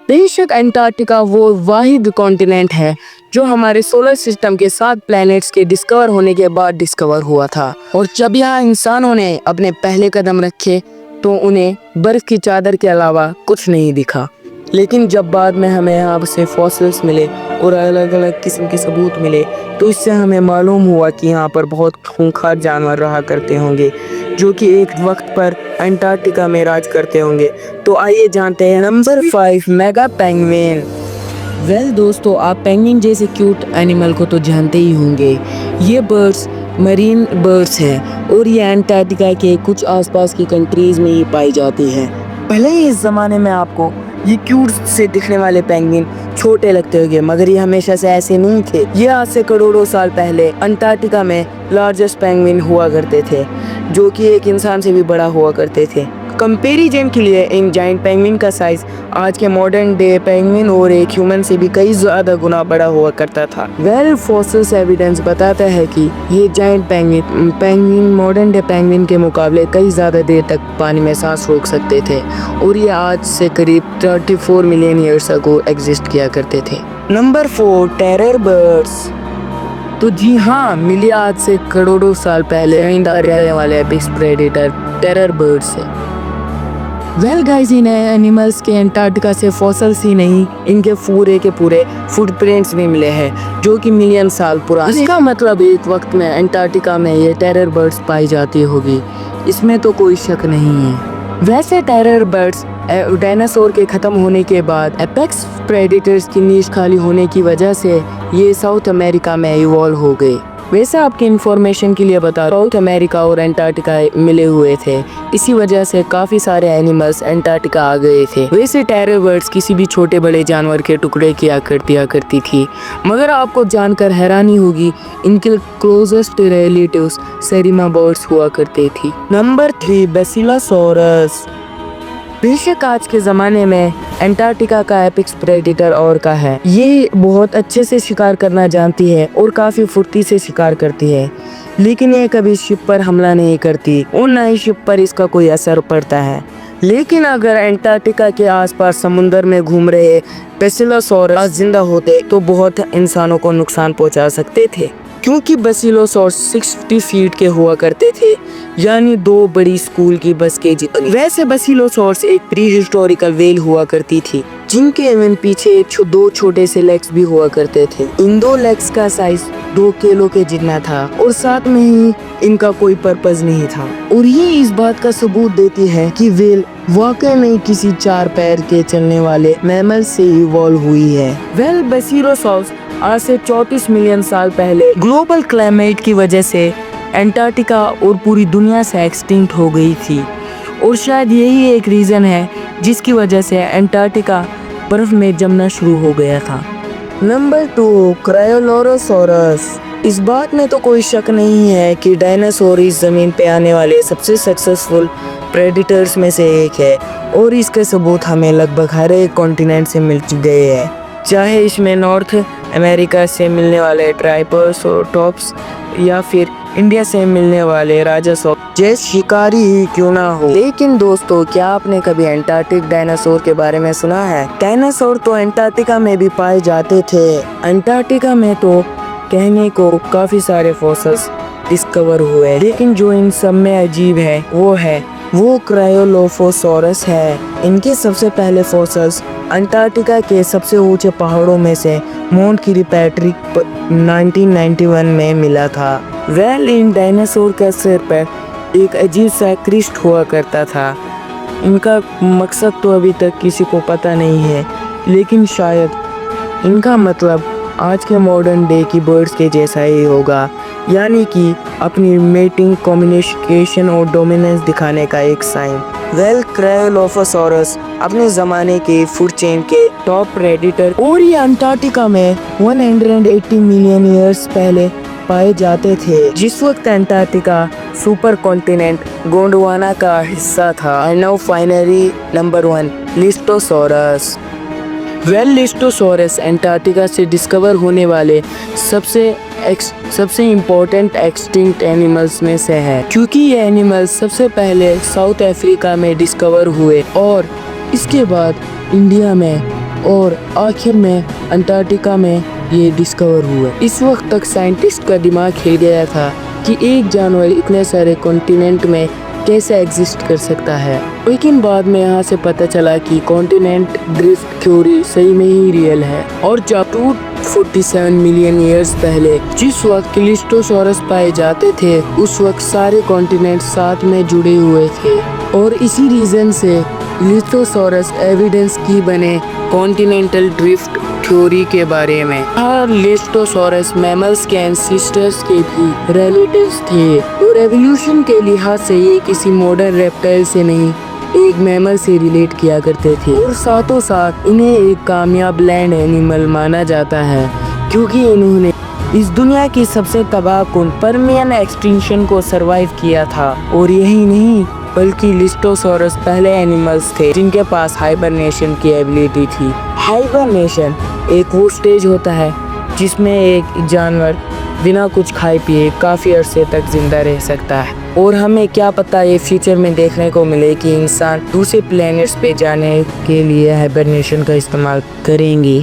बेशक अंटार्कटिका वो वाहिद कॉन्टिनेंट है जो हमारे सोलर सिस्टम के 7 प्लैनेट्स के डिस्कवर होने के बाद डिस्कवर हुआ था, और जब यहाँ इंसानों ने अपने पहले कदम रखे तो उन्हें बर्फ की चादर के अलावा कुछ नहीं दिखा। लेकिन जब बाद में हमें यहाँ से फॉसिल्स मिले और अलग अलग किस्म के सबूत मिले तो इससे हमें मालूम हुआ कि यहाँ पर बहुत खूंखार जानवर रहा करते होंगे जो कि एक वक्त पर अंटार्कटिका में राज करते होंगे। तो आइए जानते हैं नंबर 5, मेगा पेंगुइन। वेल दोस्तों, आप पेंगुइन जैसे क्यूट एनिमल को तो जानते ही होंगे। ये बर्ड्स मरीन बर्ड्स हैं और ये अंटार्कटिका के कुछ आसपास की कंट्रीज में ही पाई जाती हैं। पहले ही इस ज़माने में आपको ये क्यूट से दिखने वाले पेंगुइन छोटे लगते होंगे, मगर ये हमेशा से ऐसे नहीं थे। ये आज से करोड़ों साल पहले अंटार्कटिका में लार्जेस्ट पेंगुइन हुआ करते थे जो कि एक इंसान से भी बड़ा हुआ करते थे। कंपैरिजन के लिए इन जाइंट पेंगुइन का साइज आज के मॉडर्न डे पेंगुइन और एक ह्यूमन से भी कई ज़्यादा गुना बड़ा हुआ करता था। वेल फॉसिल्स एविडेंस बताता है कि ये giant penguin modern day penguin के मुकाबले कई ज़्यादा देर तक पानी में सांस रोक सकते थे और ये आज से करीब 34 मिलियन ईयर्स अगो एग्जिस्ट किया करते थे। Number 4, terror birds. तो जी हाँ, मिले आज से करोड़ों साल पहले रहने वाले एपिक्स प्रेडेटर टेरर बर्ड्स है। वेल गाइस, इन एनिमल्स के अंटार्कटिका से फॉसिल्स ही नहीं, इनके पूरे के पूरे फुटप्रिंट्स भी मिले हैं जो कि मिलियन साल पुराने। इसका मतलब एक वक्त में अंटार्कटिका में ये टेरर बर्ड्स पाई जाती होगी, इसमें तो कोई शक नहीं है। वैसे टेरर बर्ड्स डायनासोर के ख़त्म होने के बाद एपेक्स प्रेडेटर्स की नीश खाली होने की वजह से ये साउथ अमेरिका में इवॉल्व हो गए। वैसे आपके इंफॉर्मेशन के लिए बता, साउथ अमेरिका और अंटार्कटिका मिले हुए थे, इसी वजह से काफ़ी सारे एनिमल्स अंटार्कटिका आ गए थे। वैसे टेरर बर्ड्स किसी भी छोटे बड़े जानवर के टुकड़े किया करती थी, मगर आपको जानकर हैरानी होगी इनके क्लोजेस्ट रिलेटिव्स सेरिमा बर्ड्स हुआ करती थी। नंबर 3, बेसिलोसॉरस। बेशक आज के ज़माने में अंटार्कटिका का एपिक्स प्रेडेटर ऑर्का है। ये बहुत अच्छे से शिकार करना जानती है और काफ़ी फुर्ती से शिकार करती है, लेकिन ये कभी शिप पर हमला नहीं करती और न ही शिप पर इसका कोई असर पड़ता है। लेकिन अगर अंटार्कटिका के आसपास समुंदर में घूम रहे बेसिलोसॉरस जिंदा होते तो बहुत इंसानों को नुकसान पहुंचा सकते थे, क्योंकि बेसिलोसॉरस 60 फीट के हुआ करते थे, यानी 2 बड़ी स्कूल की बस के जितनी। वैसे बेसिलोसॉरस एक प्री हिस्टोरिकल व्हेल हुआ करती थी जिनके इवन पीछे 2 छोटे से लेग्स भी हुआ करते थे। इन 2 लेग्स का साइज 2 किलो के जितना था और साथ में ही इनका कोई पर्पस नहीं था, और ये इस बात का सबूत देती है कि व्हेल वाकई में किसी 4 पैर के चलने वाले मैमल से इवॉल्व हुई है। वेल बेसिलोसॉरस आज से 34 मिलियन साल पहले ग्लोबल क्लाइमेट की वजह से अंटार्कटिका और पूरी दुनिया से एक्सटिंक्ट हो गई थी, और शायद यही एक रीज़न है जिसकी वजह से अंटार्कटिका बर्फ में जमना शुरू हो गया था। नंबर 2, क्रायोलोरोसॉरस। इस बात में तो कोई शक नहीं है कि डायनासोर इस ज़मीन पे आने वाले सबसे सक्सेसफुल प्रेडेटर्स में से एक है, और इसके सबूत हमें लगभग हर एक कॉन्टिनेंट से मिल गए हैं, चाहे इसमें नॉर्थ अमेरिका से मिलने वाले ट्राइसोटॉप्स या फिर इंडिया से मिलने वाले राजासोर जैसे शिकारी ही क्यों ना हो। लेकिन दोस्तों, क्या आपने कभी अंटार्कटिक डायनासोर के बारे में सुना है? डायनासोर तो अंटार्कटिका में भी पाए जाते थे। अंटार्कटिका में तो कहने को काफ़ी सारे फॉसिल्स डिस्कवर हुए, लेकिन जो इन सब में अजीब है वो क्रायोलोफोसॉरस है। इनके सबसे पहले फॉसिल्स अंटार्कटिका के सबसे ऊंचे पहाड़ों में से माउंट किरीपैट्रिक 1991 में मिला था। वेल इन डायनासोर के सिर पर एक अजीब सा क्रिस्ट हुआ करता था। इनका मकसद तो अभी तक किसी को पता नहीं है, लेकिन शायद इनका मतलब आज के मॉडर्न डे की बर्ड्स के जैसा ही होगा, यानी कि अपनी मेटिंग, कम्युनिकेशन और डोमिनेंस दिखाने का एक साइन। वेल क्रायोलोफोसॉरस अपने ज़माने के फूड चेन के टॉप प्रेडेटर, और ये अंटार्कटिका में 180 मिलियन ईयर्स पहले पाए जाते थे, जिस वक्त अंटार्कटिका सुपर कॉन्टिनेंट गोंडवाना का हिस्सा था। And now finally number 1, lystrosaurus. Well lystrosaurus Antarctica से डिस्कवर होने वाले सबसे इम्पोर्टेंट एक्सटिंक्ट एनिमल्स में से है, क्योंकि ये एनिमल्स सबसे पहले साउथ अफ्रीका में डिस्कवर हुए और इसके बाद इंडिया में और आखिर में अंटार्कटिका में ये डिस्कवर हुआ। इस वक्त तक साइंटिस्ट का दिमाग हिल गया था कि एक जानवर इतने सारे कॉन्टिनेंट में कैसे एग्जिस्ट कर सकता है, लेकिन बाद में यहाँ से पता चला कि कॉन्टिनेंट ड्रिफ्ट थ्योरी सही में ही रियल है। और जब 247 मिलियन ईयर्स पहले जिस वक्त क्लिस्टोसॉरस पाए जाते थे, उस वक्त सारे कॉन्टिनेंट साथ में जुड़े हुए थे और इसी रीजन से क्लिस्टोसॉरस एविडेंस की बने कॉन्टिनेंटल ड्रिफ्ट थ्योरी के बारे में। हाँ, क्लिस्टोसॉरस मैमल्स के एंसेस्टर्स के भी रिलेटिव्स थे और एवोल्यूशन के लिहाज से ये किसी मॉडर्न रेप्टाइल से नहीं, एक मैमल से रिलेट किया करते थे और साथों साथ इन्हें एक कामयाब लैंड एनिमल माना जाता है क्योंकि इन्होंने इस दुनिया की सबसे तबाहकुन परमियन एक्सटिंक्शन को सरवाइव किया था। और यही नहीं बल्कि क्लिस्टोसॉरस पहले एनिमल्स थे जिनके पास हाइबरनेशन की एबिलिटी थी। हाइबरनेशन एक वो स्टेज होता है जिसमें एक जानवर बिना कुछ खाए पिए काफ़ी अरसे तक जिंदा रह सकता है। और हमें क्या पता ये फ्यूचर में देखने को मिले कि इंसान दूसरे प्लैनेट्स पे जाने के लिए हाइबरनेशन का इस्तेमाल करेंगे।